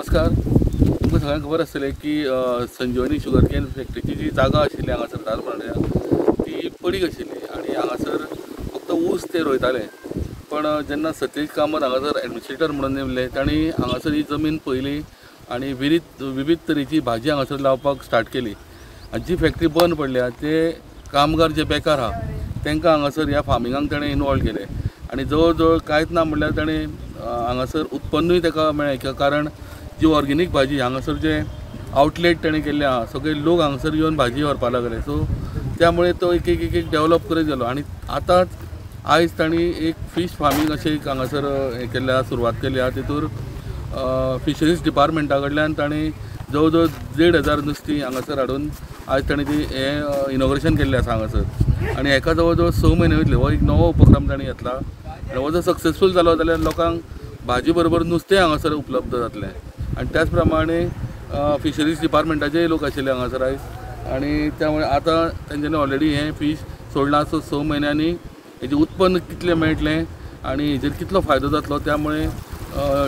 नमस्कार. तुमकां सगळ्यांक खबर आसतलें की संजीवनी शुगर केन फॅक्टरीची जी जागा आशिल्ली हांगासर धारबांद्र्या ती पडीक आशिल्ली आनी हांगासर फक्त ऊस ते रोयताले. पण जेन्ना सतीश कामत हांगासर एडमिनिस्ट्रेटर म्हणून नेमले तांणी हांगासर ही जमीन पयली आनी विविध तरेची भाजी हांगासर लावपाक स्टार्ट केली. आनी जी फॅक्टरी बंद पडल्या ते कामगार जे बेकार आहा तांकां हांगासर ह्या फार्मिंगाक ताणें इनवॉल्व केले आनी जवळ जवळ कांयच ना म्हणल्यार ताणें हांगासर उत्पन्नूय ताका मेळ्ळें. कारण जी ऑर्गेनीक भाजी हांगासर जे आउटलेट ताणें केल्ले आहा सगळे लोक हांगासर येवन भाजी व्हरपाक लागले. सो त्यामुळे तो एक डेवलप करीत गेलो आनी आतांच आयज तांणी एक फीश फार्मींग अशें एक हांगासर हें केल्लें आहा, सुरवात केली आहा. तितूर फिशरीज डिपार्टमेंटा कडल्यान तांणी जवळ जवळ 1,500 नुस्तीं हांगासर हाडून आयज तांणी ती हें इनॉग्रेशन केल्लें आसा हांगासर आनी हेका जवळ जवळ 6 म्हयने वयतले. हो एक नवो उपक्रम तांणी घेतला आनी हो जर सक्सेसफूल जालो जाल्यार लोकांक भाजी बरोबर नुस्तें हांगासर उपलब्ध जातलें. आनी त्याच प्रमाणे फिशरीज डिपार्टमेंटाचेय लोक आशिल्ले हांगासर आयज आनी त्यामुळे आतां तेंच्यांनी ऑलरेडी हें फीश सोडलां. सो 6 म्हयन्यांनी हेजें उत्पन्न कितलें मेळटलें आनी हेजेर कितलो फायदो जातलो त्यामुळे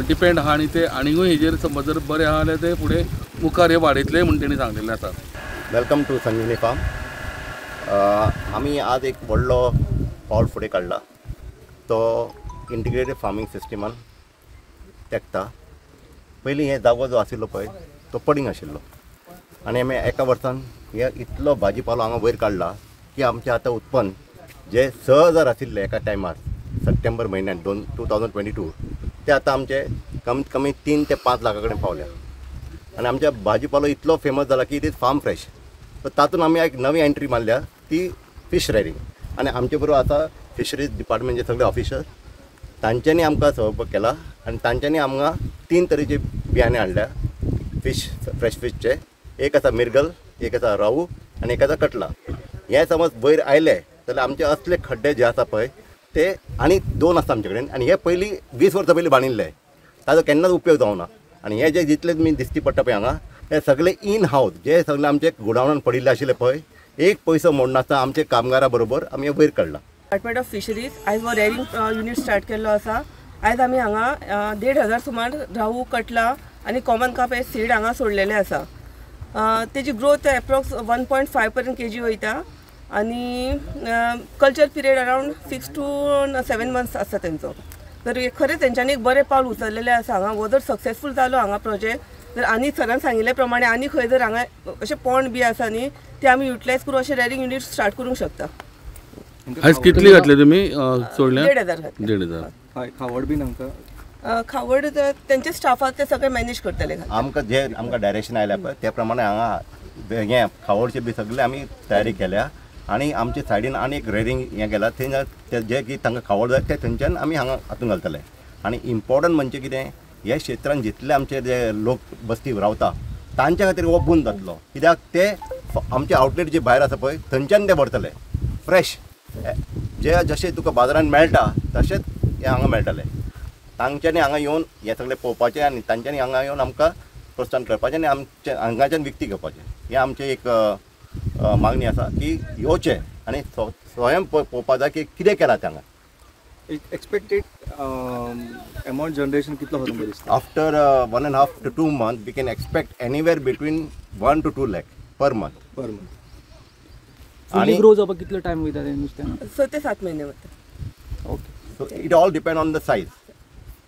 डिपेंड आहा आनी ते आनीकूय हेजेर समज जर बरें आहा जाल्यार ते फुडें मुखार हे वाडयतले म्हूण तेणी सांगलेलें आसा. Welcome to Sanjivani farm. आमी आज एक व्हडलो पावल फुडें काडला. तो इंटिग्रेटेड फार्मिंग सिस्टमान तेंकता. पयलीं हे जागो जो आशिल्लो पळय तो पडींग आशिल्लो आनी आमी एका वर्सान हे इतलो भाजीपालो हांगा वयर काडला की आमचें आतां उत्पन्न जे 6,000 आशिल्ले एका टायमार सप्टेंबर म्हयन्यान 2022 ते आतां आमचे कमीत कमी 3 ते 5 लाखा कडेन पावल्या. आनी आमच्या भाजीपालो इतलो फेमस जाला की it is farm fresh. So तातूंत आमी एक नवी एंट्री मारल्या ती फीश रेअरिंग आनी आमचे बरोबर आतां फिशरीज डिपार्टमेंटचे सगळे ऑफिसर्स तांच्यांनी आमकां सहयोग केला आनी तांच्यांनी आमकां 3 तरेचे बियाणे हाडल्या फीश फ्रेश फीशचे. एक आसा मिरगल, एक आसा राहू आनी एक आसा कटला. हे समज वयर आयले जाल्यार आमचे असले खड्डे जे आसा पळय ते आनी 2 आसता आमचे कडेन आनी हे पयलीं 20 वर्सां पयलीं बांदिल्ले. ताजो केन्नाच उपयोग जावना आनी हे जे जितले तुमी दिसती पडटा पळय हांगा हे सगळे इन हावस जे सगळे आमचे गोडावणान पडिल्ले आशिल्ले पळय एक पयसो मोडनासतना आमचे कामगारा बरोबर आमी वयर काडला. डिपार्टमेंट ऑफ फिशरीज आयज हो रेअरिंग युनिट स्टार्ट केल्लो आसा. आयज आमी हांगा 1,500 सुमार राहू, कटला आनी कॉमन कार्प हे सीड हांगा सोडलेले आसा. तेजी ग्रोथ एप्रॉक्स 1.5 पर्यंत केजी वयता आनी culture period around 6 to 7 months आसता तेंचो. तर खरेंच तेंच्यांनी एक बरें पावल उचललेलें आसा हांगा. हो जर सक्सेसफूल जालो हांगा प्रोजेक्ट तर आनी सरान सांगिल्ले प्रमाणे आनी खंय जर हांगा अशें पॉंड बी आसा न्ही ते आमी युटिलायज करून अशें रेअरिंग युनिट स्टार्ट करूंक शकता. आयज कितली घातले तुमी सोडल्या? 1,500. खावड बी आमकां खावड तेंचे स्टाफाक ते सगळे मॅनेज करतले. आमकां डायरेक्शन आयल्या पळय त्या प्रमाणे हांगा हे खावडचे बी सगळे आमी तयारी केल्या आनी आमचे सायडीन आनी एक रेअरिंग हें केलां थंय जे की तांकां खावड जाय ते थंयच्यान आमी हांगा हातूंत घालतले. आनी इम्पॉर्टंट म्हणजे कितें ह्या क्षेत्रांत जितले आमचे जे लोक बस्ती रावता तांच्या खातीर हो बून जातलो. कित्याक ते आमचे आउटलेट जे भायर आसा पळय थंयच्यान ते व्हरतले फ्रेश जे जशें तुका बाजारांत मेळटा तशेंच हे हांगा मेळटले. तांच्यांनी हांगा येवन हे सगळें पळोवपाचें आनी तांच्यांनी हांगा येवन आमकां प्रोत्साहन करपाचें आनी आमचे हांगाच्यान विकती घेवपाचें हें आमचें एक मागणी आसा की येवचें आनी स्वयं पळोवपाक जाय की कितें केलां ते हांगा. एक्सपेक्टेड अमाउंट जनरेशन कितलो तुमकां दिसता? After 1.5 to 2 months we can expect anywhere between 1 to 2 lakh per month. आणि ग्रो जावपाक कितलो टायम वयता ते नुस्त्यान? 6 ते 7 महिने वता. Okay. So it all depend on the size.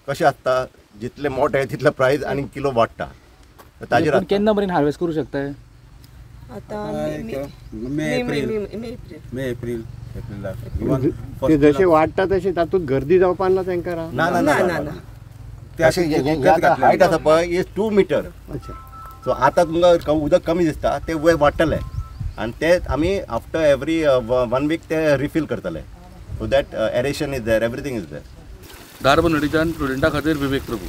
कशें आसता जितले मोठे तितले प्रायस आनी किलो वाडटा. ताजेर केन्ना पर्यंत हार्वेस्ट करूं शकता? आता मे एप्रिल ते जसे वाडटा तशें तातूंत गर्दी जावपाक ना तांकां? ना. ते हायट आसा पळय इज 2 मीटर. अच्छा. सो आतां तुमकां उदक कमी दिसता ते वयर वाडटले आनी ते आमी आफ्टर एवरी 1 वीक ते रिफील करतले. So that aeration is there, everything is there. धारबांद्रेच्यान स्टुडंटा खातीर विवेक प्रभू.